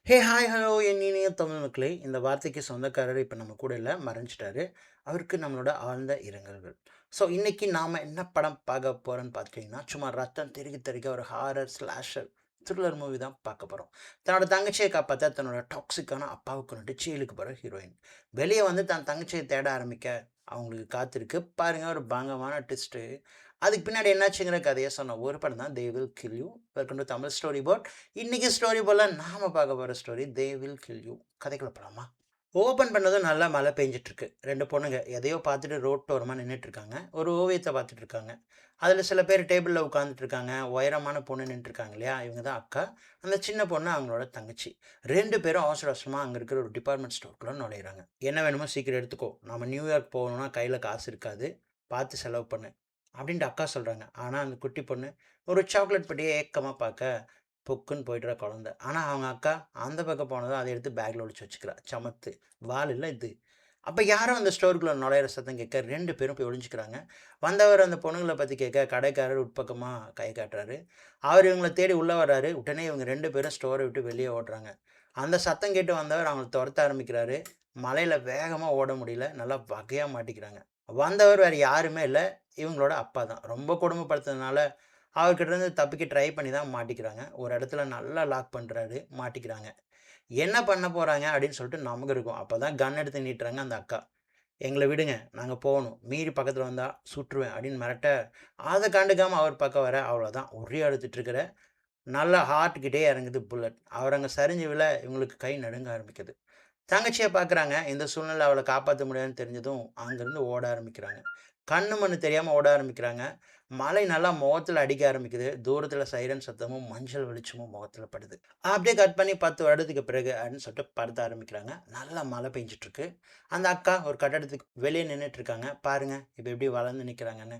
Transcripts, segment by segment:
Hi, hello என் இனிய தமிழ் மக்களே! இந்த வார்த்தைக்கு சொந்தக்காரர் இப்ப நம்ம கூட இல்ல, மறைஞ்சுட்டாரு. அவருக்கு நம்மளோட ஆழ்ந்த இரங்கல்கள். ஸோ, இன்னைக்கு நாம என்ன படம் பார்க்க போறோம்ன்னு பார்த்துட்டீங்கன்னா, சும்மா ரத்தம் தெறிக்க தெறிக்க ஒரு ஹாரர், ஸ்லாஷர், த்ரில்லர் மூவி தான் பார்க்க போறோம். தன்னோட தங்கச்சிய காப்பாத்த தன்னோட டாக்ஸிக்கான அப்பாவ கொன்னுட்டு ஜெயிலுக்கு போற ஹீரோயின். வெளிய வந்து தன் தங்கச்சிய தேட ஆரம்பிக்க, அவங்களுக்கு காத்திருக்கு பாருங்க ஒரு பயங்கரமான ட்விஸ்ட்டு. அதுக்கு பின்னாடி என்னாச்சுங்கிற கதைய சொன்ன ஒரு படம் தான் "they will kill you". Welcome to Tamil story board. இன்னைக்கு ஸ்டோரி போல நாம பார்க்க போற story "they will kill you". கதைக்குள்ள போலாமா? ஓப்பன் பண்ணதும் நல்லா மழை பெஞ்சுட்டு இருக்கு. 2 பொண்ணுங்க எதையோ பார்த்துட்டு ரோட்டோரமா நின்னுட்டு இருக்காங்க. ஒரு ஓவியத்த பார்த்துட்டு இருக்காங்க. அதுல சில பேர் டேபிள்ல உட்கார்ந்துட்டு இருக்காங்க. உயரமான பொண்ணு நின்னுட்டு இருக்காங்க இல்லையா? இவங்க தான் அக்கா. அந்த சின்ன பொண்ணு அவங்களோட தங்கச்சி. 2 பேரும் அவசர அவசரமா அங்க இருக்கிற ஒரு டிபார்ட்மெண்ட் ஸ்டோர்க்குள்ள நுழையிறாங்க. "என்ன வேணுமோ சீக்கிரம் எடுத்துக்கோ. நாம நியூயார்க் போகணும்னா கையில காசு இருக்காது. பார்த்து செலவு பண்ணு." அப்படின்ட்டு அக்கா சொல்றாங்க. ஆனா அந்த குட்டி பொண்ணு ஒரு சாக்லேட் பெட்டிய ஏக்கமா பார்க்க பொக்குன்னு போயிடுறா குழந்தை. ஆனா அவங்க அக்கா அந்த பக்கம் போனதும் அத எடுத்து பேக்ல ஒளிச்சு வச்சுக்கிறா. சமத்து. வால் இல்ல இது. அப்ப யாரோ அந்த ஸ்டோருக்குள்ள நுழையிற சத்தம் கேட்க 2 பேரும் போய் ஒளிஞ்சுக்கிறாங்க. வந்தவர் அந்த பொண்ணுங்கள பத்தி கேட்க கடைக்காரர் உட்பக்கமா கை காட்டுறாரு. அவர் இவங்கள தேடி உள்ள வர்றாரு. உடனே இவங்க 2 பேரும் ஸ்டோர விட்டு வெளிய ஓடுறாங்க. அந்த சத்தம் கேட்டு வந்தவர் அவங்கள தொரத்த ஆரம்பிக்கிறாரு. மழையில வேகமா ஓட முடியல. நல்லா வகையா மாட்டிக்கிறாங்க. வந்தவர் வேற யாருமே இல்ல. இவங்களோட அப்பா தான். ரொம்ப கொடுமைப்படுத்துனதுனால அவர்கிட்ட இருந்து தப்பிக்க ட்ரை பண்ணி தான் மாட்டிக்கிறாங்க. ஒரு இடத்துல நல்லா லாக் பண்றாரு. மாட்டிக்கிறாங்க. என்ன பண்ண போறாங்க அப்படின்னு சொல்லிட்டு நமக்கு இருக்கும். அப்பதான் கன் எடுத்து நீட்டுறாங்க அந்த அக்கா. "எங்கள விடுங்க. நாங்க போகணும். மீறி பக்கத்துல வந்தா சுட்டுருவேன்" அப்படின்னு மிரட்ட, அத கண்டுக்காம அவர் பக்கம் வர அவ்வளோதான். உரி அழுத்துட்டு இருக்கிற நல்லா ஹார்ட் கிட்டயே இறங்குது புல்லட். அவர் அங்க சரிஞ்சு விழ இவங்களுக்கு கை நடுங்க ஆரம்பிக்குது. தங்கச்சிய பார்க்குறாங்க. இந்த சூழ்நிலையில அவள காப்பாத்த முடியாதுன்னு தெரிஞ்சதும், அங்கருந்து ஓட ஆரம்பிக்கிறாங்க. கண்ணு மண்ணு தெரியாம ஓட ஆரம்பிக்கிறாங்க. மழை நல்லா முகத்துல அடிக்க ஆரம்பிக்குது. தூரத்துல சைரன் சத்தமும், மஞ்சள் வெளிச்சமும் முகத்துல படுது. அப்படியே கட் பண்ணி 10 வருடத்துக்கு பிறகு அப்படின்னு சொல்லிட்டு படத்த ஆரம்பிக்கிறாங்க. நல்லா மழை பெஞ்சுட்டு இருக்கு. அந்த அக்கா ஒரு கட்டடத்துக்கு வெளிய நின்னுட்டு இருக்காங்க. பாருங்க, இப்ப எப்படி வளர்ந்து நிக்கிறாங்கன்னு.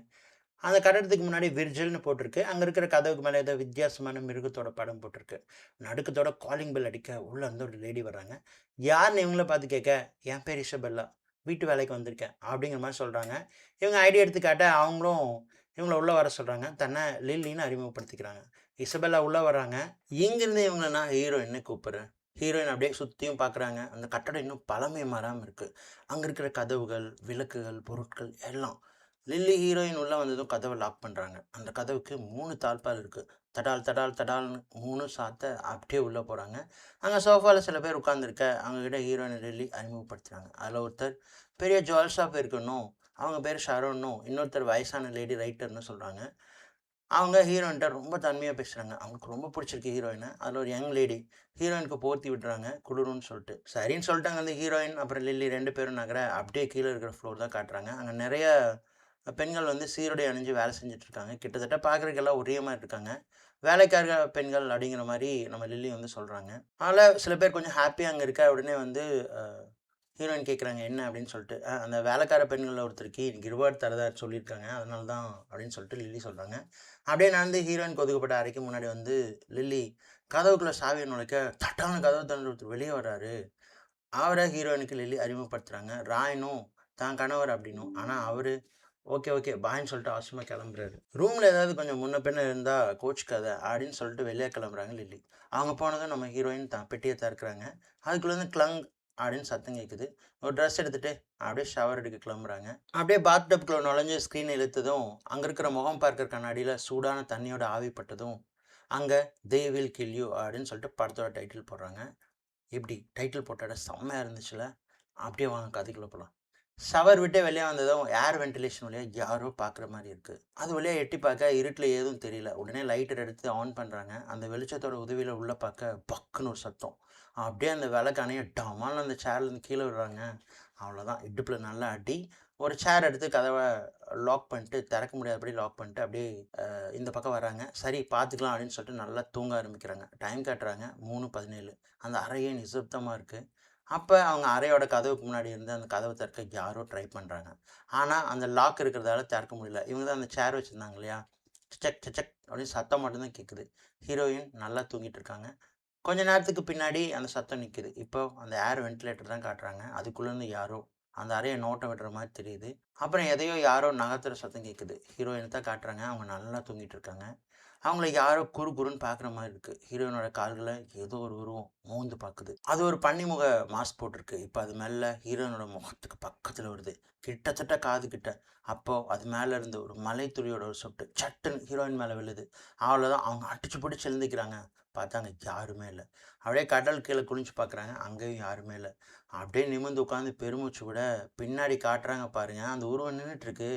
அந்த கட்டடத்துக்கு முன்னாடி விர்ஜில்னு போட்டிருக்கு. அங்க இருக்கிற கதவுக்கு மேல ஏதோ வித்தியாசமான மிருகத்தோட படம் போட்டிருக்கு. நடுக்கத்தோட காலிங் பெல் அடிக்க, உள்ள இருந்து ஒரு லேடி வர்றாங்க. யாருன்னு இவங்கள பார்த்து கேட்க, "என் பேர் இசபெல்லா. வீட்டு வேலைக்கு வந்திருக்கேன்." அப்படிங்கிற மாரி சொல்றாங்க. இவங்க ஐடி எடுத்து காட்ட, அவங்களும் இவங்கள உள்ள வர சொல்றாங்க. தன்னை லில்லின்னு அறிமுகப்படுத்திக்கிறாங்க. இசபெல்லா உள்ள வர்றாங்க. இங்கிருந்து இவங்கள நான் ஹீரோயின்னு கூப்பிடுறேன். ஹீரோயின் அப்படியே சுத்தியும் பார்க்குறாங்க. அந்த கட்டடம் இன்னும் பழமை மாறாம இருக்கு. அங்க இருக்கிற கதவுகள், விளக்குகள், பொருட்கள் எல்லாம். லில்லி ஹீரோயின் உள்ள வந்ததும் கதவ லாக் பண்றாங்க. அந்த கதவுக்கு 3 தாழ்ப்பாள் இருக்கு. தடால், தடால், தடால்னு 3ம் சாத்த அப்படியே உள்ள போறாங்க. அங்க சோஃபால சில பேர் உட்கார்ந்திருக்க, அவங்க கிட்ட ஹீரோயின் லில்லி அறிமுகப்படுத்துறாங்க. அதுல ஒருத்தர் பெரிய ஜுவல் ஷாப் இருக்குன்னும், அவங்க பேரு ஷரோன்னும், இன்னொருத்தர் வயசான லேடி ரைட்டர்ன்னு சொல்றாங்க. அவங்க ஹீரோயின்ட்ட ரொம்ப தன்மையா பேசுறாங்க. அவங்களுக்கு ரொம்ப பிடிச்சிருக்கு ஹீரோயின. அதுல ஒரு யங் லேடி ஹீரோயினுக்கு போர்த்தி விடுறாங்க, குளிரும்னு சொல்லிட்டு. சரின்னு சொல்லிட்டாங்க அந்த ஹீரோயின், அப்புறம் லில்லி 2 பேரும் நகர, அப்படியே கீழ இருக்கிற ஃப்ளோர் தான் காட்டுறாங்க. அங்க நெறைய பெண்கள் வந்து சீருடை அணிஞ்சு வேலை செஞ்சுட்டு இருக்காங்க. கிட்டத்தட்ட பார்க்கறதுக்கு எல்லாம் ஒரே மாரி இருக்காங்க. வேலைக்கார பெண்கள் அப்படிங்கிற மாரி நம்ம லில்லி வந்து சொல்றாங்க. அதனால சில பேர் கொஞ்சம் ஹேப்பியா அங்க இருக்க, உடனே வந்து அ ஹீரோயின் கேட்குறாங்க, "என்ன?" அப்படின்னு சொல்லிட்டு. அந்த வேலைக்கார பெண்கள்ல ஒருத்தருக்கு இன்னைக்கு ரிவார்ட் தரதா சொல்லியிருக்காங்க. அதனால தான் அப்படின்னு சொல்லிட்டு லில்லி சொல்றாங்க. அப்படியே நடந்து ஹீரோயினுக்கு ஒதுக்கப்பட்ட அறைக்கு முன்னாடி வந்து லில்லி கதவுக்குள்ள சாவிய நுழைக்க, தட்டால்னு கதவு திறந்து ஒருத்தர் வெளிய வர்றாரு. அவர ஹீரோயினுக்கு லில்லி அறிமுகப்படுத்துறாங்க. ராயனும் தான் கணவர் அப்படின்னும். ஆனா அவரு ஓகே, ஓகே. பாய்ன்னு சொல்லிட்டு அவசரமா கிளம்புறாரு. ரூம்ல ஏதாவது கொஞ்சம் முன்ன பின்ன இருந்தா கோச்சுக்காத அப்படின்னு சொல்லிட்டு வெளிய கிளம்புறாங்க லில்லி. அவங்க போனதும் நம்ம ஹீரோயின் தான் பெட்டிய திறக்குறாங்க. அதுக்குள்ள இருந்து கிளங் அப்படின்னு சத்தம் கேட்குது. ஒரு ட்ரெஸ் எடுத்துட்டு அப்படியே ஷவர் எடுக்க கிளம்புறாங்க. அப்படியே பாத் டப்க்குள்ள நுழைஞ்சு ஸ்க்ரீன் இழுத்ததும், அங்க இருக்கிற முகம் பார்க்கற கண்ணாடியில சூடான தண்ணியோட ஆவி பட்டதும், அங்க "தே வில் கில் யூ" அப்படின்னு சொல்லிட்டு படத்தோட டைட்டில் போடுறாங்க. எப்படி டைட்டில் போட்ட இடம் செம்மையா இருந்துச்சுல்ல? அப்படியே வாங்க கதைக்குள்ள போலாம். ஷவர் விட்டு வெளிய வந்ததும் ஏர் வென்டிலேஷன் வழியா யாரோ பார்க்குற மாரி இருக்கு. அது வழியா எட்டி பார்க்க இருட்டுல ஏதும் தெரியல. உடனே லைட்டர் எடுத்து ஆன் பண்றாங்க. அந்த வெளிச்சத்தோட உதவியில உள்ள பார்க்க பக்குன்னு ஒரு சத்தம். அப்படியே அந்த விளக்கு அணைய டமால்னு அந்த சேர்லேருந்து கீழ விழுறாங்க. அவ்வளோதான் இடுப்புல நல்லா அடி. ஒரு சேர் எடுத்து கதவ லாக் பண்ணிட்டு திறக்க முடியாதபடி லாக் பண்ணிட்டு அப்படியே இந்த பக்கம் வர்றாங்க. சரி பார்த்துக்கலாம் அப்படின்னு சொல்லிட்டு நல்லா தூங்க ஆரம்பிக்கிறாங்க. டைம் காட்டுறாங்க 3:17. அந்த அறையே நிசப்தமா இருக்கு. அப்ப அவங்க அறையோட கதவுக்கு முன்னாடி இருந்து அந்த கதவ திறக்க யாரோ ட்ரை பண்றாங்க. ஆனா, அந்த லாக் இருக்கிறதால திறக்க முடியல. இவங்க தான் அந்த சேர் வச்சிருந்தாங்க இல்லையா? சச்சக் சச்சக் அப்படின்னு சத்தம் மட்டும் தான் கேட்குது. ஹீரோயின் நல்லா தூங்கிட்டு இருக்காங்க. கொஞ்ச நேரத்துக்கு பின்னாடி அந்த சத்தம் நிக்குது. இப்போ அந்த ஏர் வென்டிலேட்டர் தான் காட்டுறாங்க. அதுக்குள்ளேருந்து யாரோ அந்த அறைய நோட்டம் விடுற மாரி தெரியுது. அப்புறம் எதையோ யாரோ நகர்த்துற சத்தம் கேட்குது. ஹீரோயின தான் காட்டுறாங்க. அவங்க நல்லா தூங்கிட்டு இருக்காங்க. அவங்கள யாரோ குறு குறுன்னு பார்க்குற மாரி இருக்கு. ஹீரோயினோட கால்கள ஏதோ ஒரு உருவம் மோந்து பாக்குது. அது ஒரு பன்னிமுக மாஸ்க் போட்டிருக்கு. இப்ப அது மெல்ல ஹீரோயினோட முகத்துக்கு பக்கத்துல வருது. கிட்டத்தட்ட காது கிட்ட. அப்போ அது மேல இருந்து ஒரு மழைத்துளியோட ஒரு சொட்டு சட்டுன்னு ஹீரோயின் மேல விழுது. அவ்வளோதான் அவங்க அடிச்சு புடிச்சு எழுந்திக்கிறாங்க. பார்த்தா அங்க யாருமே இல்ல. அப்படியே கடல் கீழ குனிஞ்சு பார்க்குறாங்க. அங்கேயும் யாருமே இல்ல. அப்படியே நிமிர்ந்து உட்காந்து பெருமூச்சு விட, பின்னாடி காட்டுறாங்க பாருங்க. அந்த உருவம் நின்னுட்டுருக்கு.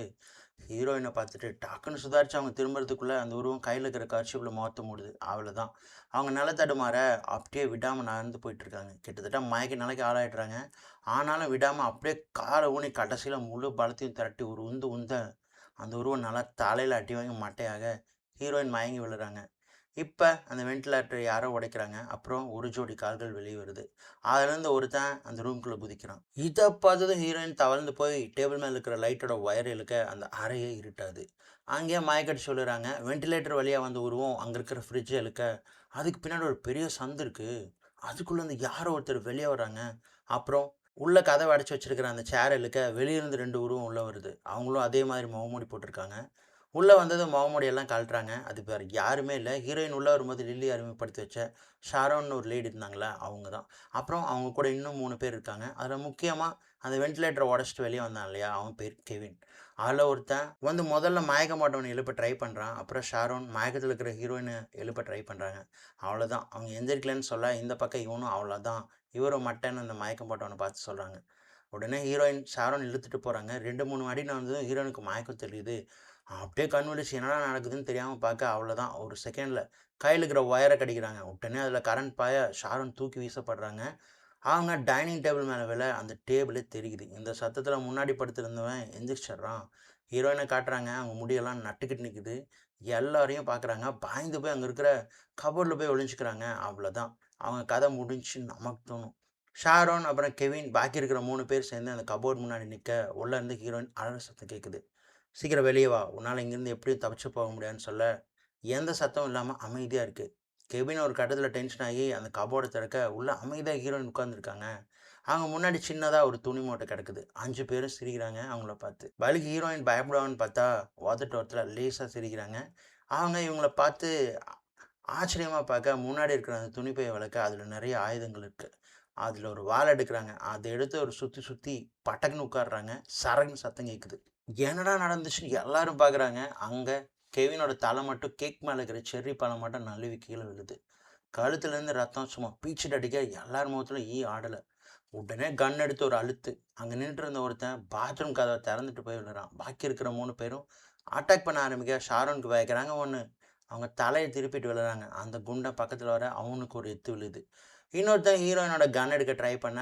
ஹீரோயின பார்த்துட்டு டக்குன்னு சுதாரிச்சு அவங்க திரும்புறதுக்குள்ள அந்த உருவம் கையில இருக்கிற கர்ச்சீஃப்ல முகத்த மூடுது. அவ்வளோதான். அவங்க நில தடுமாற அப்படியே விடாம நகர்ந்து போயிட்டுருக்காங்க. கிட்டத்தட்ட மயக்க நிலைக்கு ஆளாயிடுறாங்க. ஆனாலும் விடாம அப்படியே கால ஊனி கடைசியில முழு பலத்தையும் திரட்டி ஒரு உந்து உந்த அந்த உருவம் நல்லா தலையில அடி வாங்கி மட்டையாக ஹீரோயின் மயங்கி விழுறாங்க. இப்ப அந்த வென்டிலேட்டர் யாரோ உடைக்கிறாங்க. அப்புறம் ஒரு ஜோடி கால்கள் வெளிய வருது. அதுலேருந்து ஒருத்தன் அந்த ரூம்குள்ள குதிக்கிறான். இத பார்த்ததும் ஹீரோயின் தவழ்ந்து போய் டேபிள் மேல இருக்கிற லைட்டோட ஒயர இழுக்க அந்த அறையே இருட்டாது. அங்கேயே மயக்கடிச்சு விழுறாங்க. வென்டிலேட்டர் வழியா வந்த உருவம் அங்க இருக்கிற ஃப்ரிட்ஜ இழுக்க, அதுக்கு பின்னாடி ஒரு பெரிய சந்து இருக்கு. அதுக்குள்ளேருந்து யாரோ ஒருத்தர் வெளிய வராங்க. அப்புறம் உள்ள கதவ அடைச்சு வச்சிருக்கிற அந்த சேர இழுக்க வெளிய இருந்து 2 உருவம் உள்ள வருது. அவங்களும் அதே மாதிரி முகமூடி போட்டிருக்காங்க. உள்ள வந்ததும் முகமூடி எல்லாம் கழட்டுறாங்க. அது வேற யாருமே இல்ல. ஹீரோயின் உள்ள வரும்போது லில்லி அறிமுகப்படுத்தி வச்ச ஷாரோன்னு ஒரு லேடி இருந்தாங்கல்ல, அவங்க தான். அப்புறம் அவங்க கூட இன்னும் 3 பேர் இருக்காங்க. அதுல முக்கியமா அந்த வென்டிலேட்டர உடைச்சுட்டு வெளிய வந்தான் இல்லையா? அவன் பேர் கெவின். அதுல ஒருத்தன் வந்து முதல்ல மயக்கம் போட்டவன எழுப்ப ட்ரை பண்றான். அப்புறம் ஷாரோன் மயக்கத்துல இருக்கிற ஹீரோயின எழுப்ப ட்ரை பண்றாங்க. அவ்வளோதான். அவங்க எந்திரிக்கலன்னு சொல்ல, இந்த பக்கம் இவனும் அவ்வளோதான். இவரும் மட்டைன்னு அந்த மயக்கம் போட்டவன பார்த்து சொல்றாங்க. உடனே ஹீரோயின் ஷாரோன் இழுத்துட்டு போறாங்க. 2, 3 அடி நடந்ததும் ஹீரோயினுக்கு மயக்கம் தெளியுது. அப்படியே கண் விழிச்சு என்னடா நடக்குதுன்னு தெரியாம பார்க்க அவ்வளோதான். ஒரு செகண்ட்ல கையில இருக்கிற ஒயர கடிக்கிறாங்க. உடனே அதில கரண்ட் பாய ஷாரோன் தூக்கி வீசப்படுறாங்க. அவங்க டைனிங் டேபிள் மேல விழ அந்த டேபிளே தெரிக்குது. இந்த சத்தத்தில முன்னாடி படுத்திருந்தவன் எந்திரிச்சிடுறான். ஹீரோயின காட்டுறாங்க. அவங்க முடியெல்லாம் நட்டுக்கிட்டு நிக்குது. எல்லாரையும் பார்க்குறாங்க. பயந்து போய் அங்க இருக்கிற கபோர்ட்ல போய் ஒளிஞ்சுக்கிறாங்க. அவ்வளோதான். அவங்க கதை முடிஞ்சுன்னு நமக்கு தோணும். ஷாரோன் அப்புறம் கெவின் பாக்கி இருக்கிற 3 பேர் சேர்ந்து அந்த கபோர்ட் முன்னாடி நிக்க, உள்ள இருந்து ஹீரோயின் அலற சத்தம் கேட்குது. "சீக்கிரம் வெளிய வா. உன்னால இங்கேருந்து எப்படியும் தப்பிச்சு போக முடியாதுன்னு" சொல்ல, எந்த சத்தமும் இல்லாம அமைதியா இருக்கு. கெவின் ஒரு கட்டத்துல டென்ஷன் ஆகி அந்த கபோர்ட திறக்க, உள்ள அமைதியா ஹீரோயின் உட்கார்ந்துருக்காங்க. அவங்க முன்னாடி சின்னதா ஒரு துணி மூட்டை கிடக்குது. 5 பேரும் சிரிக்கிறாங்க அவங்கள பார்த்து. வலிக்கு ஹீரோயின் பயப்படுவாங்கன்னு பார்த்தா, உதட்டோரத்துல லேசா சிரிக்கிறாங்க. அவங்க இவங்கள பார்த்து ஆச்சரியமா பார்க்க, முன்னாடி இருக்கிற அந்த துணி பைய விளக்க, அதுல நெறைய ஆயுதங்கள் இருக்கு. அதுல ஒரு வாள் எடுக்குறாங்க. அத எடுத்து ஒரு சுத்தி சுத்தி பட்டக்குன்னு உட்கார்றாங்க. சரக்குன்னு சத்தம் கேட்குது. என்னடா நடந்துச்சுன்னு எல்லாரும் பார்க்குறாங்க. அங்க கெவினோட தலை மட்டும் கேக் மேல இருக்கிற செர்ரி பழம் மட்டும் நழுவி கீழ விழுது. கழுத்துலேருந்து ரத்தம் சும்மா பீச்சிட்டு அடிக்க எல்லார் முகத்திலும் ஆடல. உடனே கன் எடுத்து ஒரு அழுத்து. அங்க நின்னுட்டு இருந்த ஒருத்தன் பாத்ரூம் கதவ திறந்துட்டு போய் விழுறான். பாக்கி இருக்கிற 3 பேரும் அட்டாக் பண்ண ஆரம்பிக்க ஷாரோனுக்கு வைக்கிறாங்க ஒண்ணு. அவங்க தலைய திருப்பிட்டு விழுறாங்க. அந்த குண்டன் பக்கத்துல வர அவனுக்கு ஒரு எத்து விழுது. இன்னொருத்தன் ஹீரோயினோட கன் எடுக்க ட்ரை பண்ண,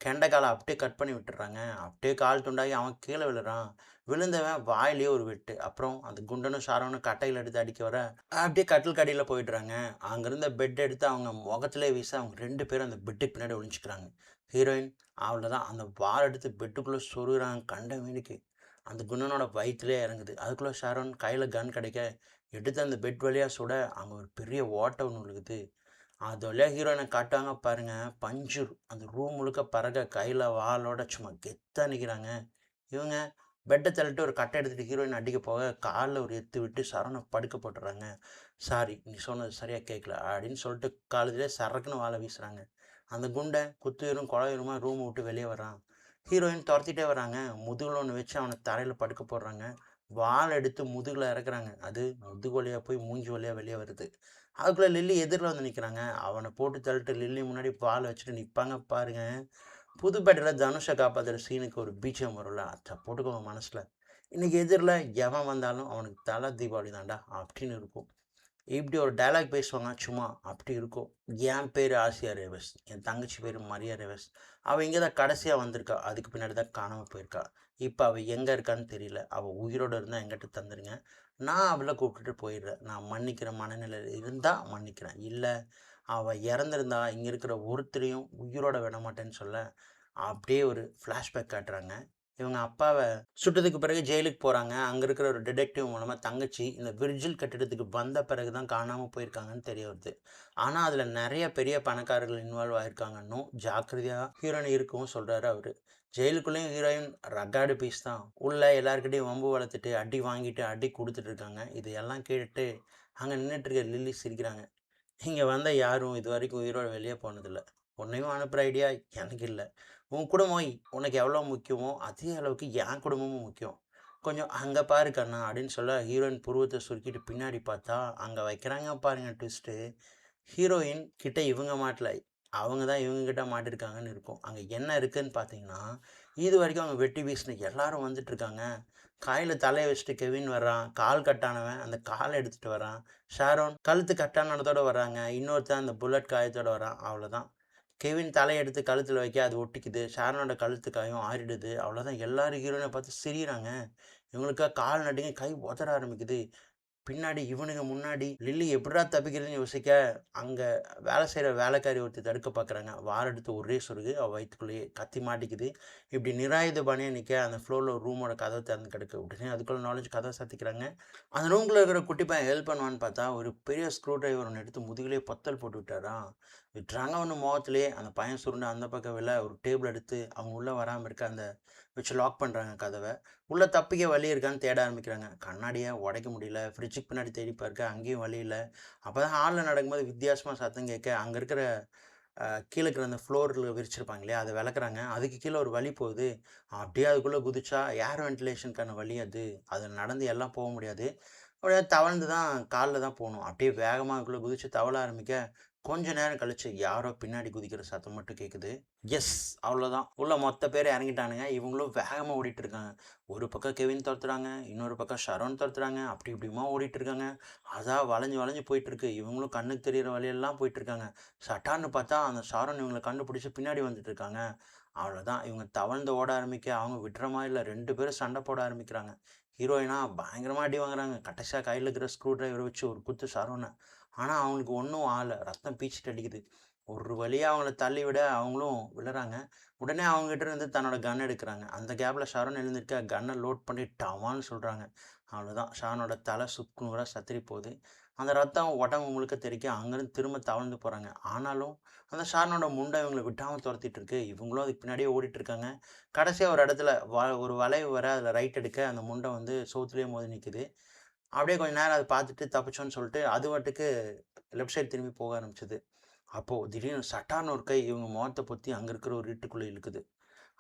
கெண்டைக்கால அப்படியே கட் பண்ணி விட்டுர்றாங்க. அப்படியே கால் துண்டாகி அவன் கீழ விழுறான். விழுந்தவன் வாயிலேயே ஒரு வெட்டு. அப்புறம் அந்த குண்டனும் ஷாரோனும் கட்டையில எடுத்து அடிக்க வர, அப்படியே கட்டிலுக்கு அடியில போயிடுறாங்க. அங்க இருந்த பெட் எடுத்து அவங்க முகத்திலே வீச, அவங்க 2 பேரும் அந்த பெட்டுக்கு பின்னாடி ஒளிஞ்சுக்கிறாங்க. ஹீரோயின் அவ்வளோதான். அந்த வாள் எடுத்து பெட்டுக்குள்ள சொருகுறாங்க கண்ட மேனிக்கு. அந்த குண்டனோட வயித்துலயே இறங்குது. அதுக்குள்ள ஷாரோன் கையில கன் கிடைக்க, எடுத்து அந்த பெட் வழியா சுட, அங்க ஒரு பெரிய ஓட்டை ஒண்ணு விழுகுது. அது வழியா ஹீரோயின காட்டுவாங்க பாருங்க. பஞ்சு அந்த ரூம் முழுக்க பறக்க கையில வாளோட சும்மா கெத்தா நிக்கிறாங்க. இவங்க பெட்ட தள்ளிட்டு ஒரு கட்டை எடுத்துட்டு ஹீரோயின் அடிக்க போக, கால்ல ஒரு எத்து விட்டு சரவண படுக்க போட்டுர்றாங்க. "சாரி, நீ சொன்னது சரியா கேட்கல" அப்படின்னு சொல்லிட்டு காலுதிலே சரக்குன்னு வாள வீசுறாங்க. அந்த குண்டன் குத்துயிரும் கொலையுருமா ரூம விட்டு வெளிய வர்றான். ஹீரோயின் தொரத்திட்டே வராங்க. முதுகுல ஒண்ணு வச்சு அவன தரையில படுக்க போடுறாங்க. வாள எடுத்து முதுகுல இறக்குறாங்க. அது முதுகு வழியா போய் மூஞ்சி வழியா வெளிய வருது. அதுக்குள்ள லில்லி எதிர்ல வந்து நிக்கிறாங்க. அவன போட்டு தள்ளிட்டு லில்லி முன்னாடி வாள வச்சுட்டு நிப்பாங்க பாருங்க. புதுப்பேட்டையில தனுஷ காப்பாத்துற சீனுக்கு ஒரு பிஜிஎம் வரும்ல, அத போட்டுக்கோங்க மனசுல. இன்னைக்கு எதிர்ல எவன் வந்தாலும் அவனுக்கு தல தீபாவளி தான்டா அப்படின்னு இருக்கும். இப்படி ஒரு டயலாக் பேசுவாங்க சும்மா அப்படி இருக்கும். என் பேரு ஆசியா ரேவஸ். என் தங்கச்சி பேரு மரியா ரேவஸ். அவ இங்க தான் கடைசியா வந்திருக்கா. அதுக்கு பின்னாடி தான் காணாம போயிருக்கா. இப்ப அவ எங்க இருக்கான்னு தெரியல. அவ உயிரோட இருந்தா என்கிட்ட தந்துருங்க. நான் அவள கூப்பிட்டுட்டு போயிடுறேன். நான் மன்னிக்கிற மனநிலையில இருந்தா மன்னிக்கிறேன். இல்ல அவ இறந்திருந்தா இங்க இருக்கிற ஒருத்தரையும் உயிரோட விடமாட்டேன்னு சொல்ல, அப்படியே ஒரு ஃப்ளாஷ்பேக் காட்டுறாங்க. இவங்க அப்பாவ சுட்டதுக்கு பிறகு ஜெயிலுக்கு போறாங்க. அங்க இருக்கிற ஒரு டிடெக்டிவ் மூலமா தங்கச்சி இந்த விர்ஜில் கட்டிடத்துக்கு வந்த பிறகு தான் காணாம போயிருக்காங்கன்னு தெரிய வருது. ஆனா, அதுல நெறைய பெரிய பணக்காரர்கள் இன்வால்வ் ஆயிருக்காங்கன்னும், ஜாக்கிரதையா ஹீரோயின் இருக்கவும் சொல்றாரு அவரு. ஜெயிலுக்குள்ளேயும் ஹீரோயின் ரக்கார்டு பீஸ் தான். உள்ள எல்லார்கிட்டயும் வம்பு வளர்த்துட்டு, அடி வாங்கிட்டு, அடி குடுத்துட்டு இருக்காங்க. இது எல்லாம் கேட்டுட்டு அங்க நின்னுட்டு இருக்க லில்லி சிரிக்கிறாங்க. இங்க வந்த யாரும் இதுவரைக்கும் உயிரோட வெளிய போனதில்ல. உன்னையும் அனுப்புற ஐடியா எனக்கு இல்ல. உன் குடும்பம் உனக்கு எவ்வளோ முக்கியமோ, அதே அளவுக்கு என் குடும்பமும் முக்கியம். கொஞ்சம் அங்க பாரு கண்ணா அப்படின்னு சொல்ல ஹீரோயின் புருவத்த சுருக்கிட்டு பின்னாடி பார்த்தா, அங்க வைக்கிறாங்க பாருங்க ட்விஸ்ட்டு. ஹீரோயின் கிட்ட இவங்க மாட்டல. அவங்க தான் இவங்க கிட்ட மாட்டியிருக்காங்கன்னு இருக்கும். அங்க என்ன இருக்குன்னு பார்த்தீங்கன்னா, இதுவரைக்கும் அவங்க வெட்டி வீசின எல்லாரும் வந்துட்டுருக்காங்க. காய்ல தலைய வச்சுட்டு கெவின் வர்றான். கால் கட்டானவன் அந்த கால எடுத்துட்டு வரான். ஷாரோன் கழுத்து கட்டானதோட வர்றாங்க. இன்னொருத்தன் அந்த புல்லட் காயத்தோட வரான். அவ்வளோதான். கெவின் தலைய எடுத்து கழுத்துல வைக்க அது ஒட்டிக்குது. ஷாரோனோட கழுத்து காயம் ஆறிடுது. அவ்வளோதான். எல்லாரும் ஹீரோயின பார்த்து சிரிக்கிறாங்க. இவங்களுக்கா கால் நடுங்கி கை உதற ஆரம்பிக்குது. பின்னாடி இவனுங்க முன்னாடி லில்லி எப்பிட்றா தப்பிக்கிறதுன்னு யோசிக்க, அங்க வேலை செய்ற வேலைக்காரி ஒருத்தி தடுக்க பார்க்குறாங்க. வாள் எடுத்து ஒரே சொருகு அவ வயித்துக்குள்ளேயே. கத்தி மாட்டிக்குது. இப்படி நிராயுதபாணியா நிக்க, அந்த ஃப்ளோர்ல ஒரு ரூமோட கதவு திறந்து கிடக்கு. உடனே அதுக்குள்ள நுழைஞ்சு கதவ சாத்திக்கிறாங்க. அந்த ரூம்குள்ள இருக்கிற குட்டி பையன் ஹெல்ப் பண்ணுவான்னு பார்த்தா, ஒரு பெரிய ஸ்க்ரூ டிரைவர் ஒண்ணு எடுத்து முதுகுலயே பொத்தல் போட்டு விட்டாராம். விட்றாங்க ஒண்ணு முகத்திலேயே. அந்த பையன் சுருண்டு அந்த பக்கம் விழ, ஒரு டேபிள் எடுத்து அவங்க உள்ள வராம இருக்க அந்த வச்சு லாக் பண்றாங்க கதவ. உள்ள தப்பிக்க வழி இருக்கான்னு தேட ஆரம்பிக்கிறாங்க. கண்ணாடிய உடைக்க முடியல. ஃப்ரிட்ஜுக்கு பின்னாடி தேடி பாருங்க. அங்கேயும் வழி இல்ல. அப்பதான் ஹால்ல நடக்கும்போது வித்தியாசமா சத்தம் கேட்க, அங்க இருக்கிற கீழ இருக்கிற அந்த ஃப்ளோர்ல விரிச்சிருப்பாங்க இல்லையா? அத விளக்குறாங்க. அதுக்கு கீழ ஒரு வழி போகுது. அப்படியே அதுக்குள்ள குதிச்சா ஏர் வென்டிலேஷனுக்கான வழி அது. அதுல நடந்து எல்லாம் போ முடியாது. அப்படியே தவழ்ந்து தான் கால்ல தான் போணும். அப்படியே வேகமா அதுக்குள்ள குதிச்சு தவழ ஆரம்பிக்க, கொஞ்ச நேரம் கழிச்சு யாரோ பின்னாடி குதிக்கிற சத்தம் மட்டும் கேட்குது. எஸ்! அவ்வளோதான். உள்ள மொத்த பேரும் இறங்கிட்டானுங்க. இவங்களும் வேகமா ஓடிட்டு இருக்காங்க. ஒரு பக்கம் கெவின் தொரத்துறாங்க. இன்னொரு பக்கம் ஷரோன் தொரத்துறாங்க. அப்படி இப்படியுமா ஓடிட்டு இருக்காங்க. அதா வளைஞ்சு வளைஞ்சு போயிட்டுருக்கு. இவங்களும் கண்ணுக்கு தெரியிற வழியெல்லாம் போயிட்டுருக்காங்க. சட்டார்ன்னு பார்த்தா அந்த ஷாரோன் இவங்கள கண்டுபிடிச்சு பின்னாடி வந்துட்டு இருக்காங்க. அவ்வளோதான். இவங்க தவழ்ந்து ஓட ஆரம்பிக்க, அவங்க விட்ற மாரி இல்ல. 2 பேரும் சண்டை போட ஆரம்பிக்கிறாங்க. ஹீரோயினா பயங்கரமா அடி வாங்குறாங்க. கடைசியா கையில இருக்கிற ஸ்க்ரூ டிரைவர வச்சு ஒரு குத்து ஷாரோன. ஆனா அவங்களுக்கு ஒண்ணும் ஆகல. ரத்தம் பீச்சிட்டு அடிக்குது. ஒரு வழியா அவங்கள தள்ளிவிட அவங்களும் விழறாங்க. உடனே அவங்ககிட்ட இருந்து தன்னோட கன் எடுக்குறாங்க. அந்த கேப்ல ஷாரோன் எழுந்திருக்க கன்ன லோட் பண்ணி டமால்னு சொல்றாங்க. அவ்வளோதான். ஷானோட தலை சுக்குநூறா சிதறி போகுது. அந்த ரத்தம் உடம்பு முழுக்க தெறிக்க அங்கேருந்து திரும்ப தவழ்ந்து போறாங்க. ஆனாலும் அந்த ஷாரோனோட முண்டை இவங்கள விடாம தொரத்திட்டு இருக்கு. இவங்களும் அதுக்கு பின்னாடியே ஓடிட்டு இருக்காங்க. கடைசியா ஒரு இடத்துல ஒரு வளைவு வர அதில ரைட் எடுக்க அந்த முண்டை வந்து செவுத்துலயே மோதி நிக்குது. அப்படியே கொஞ்ச நேரம் அத பார்த்துட்டு தப்பிச்சோன்னு சொல்லிட்டு அது பாட்டுக்கு லெஃப்ட் சைடு திரும்பி போக ஆரம்பிச்சது. அப்போ திடீர்னு சட்டார்ன்னு ஒரு கை இவங்க முகத்த பொத்தி அங்க இருக்கிற ஒரு வீட்டுக்குள்ள இழுக்குது.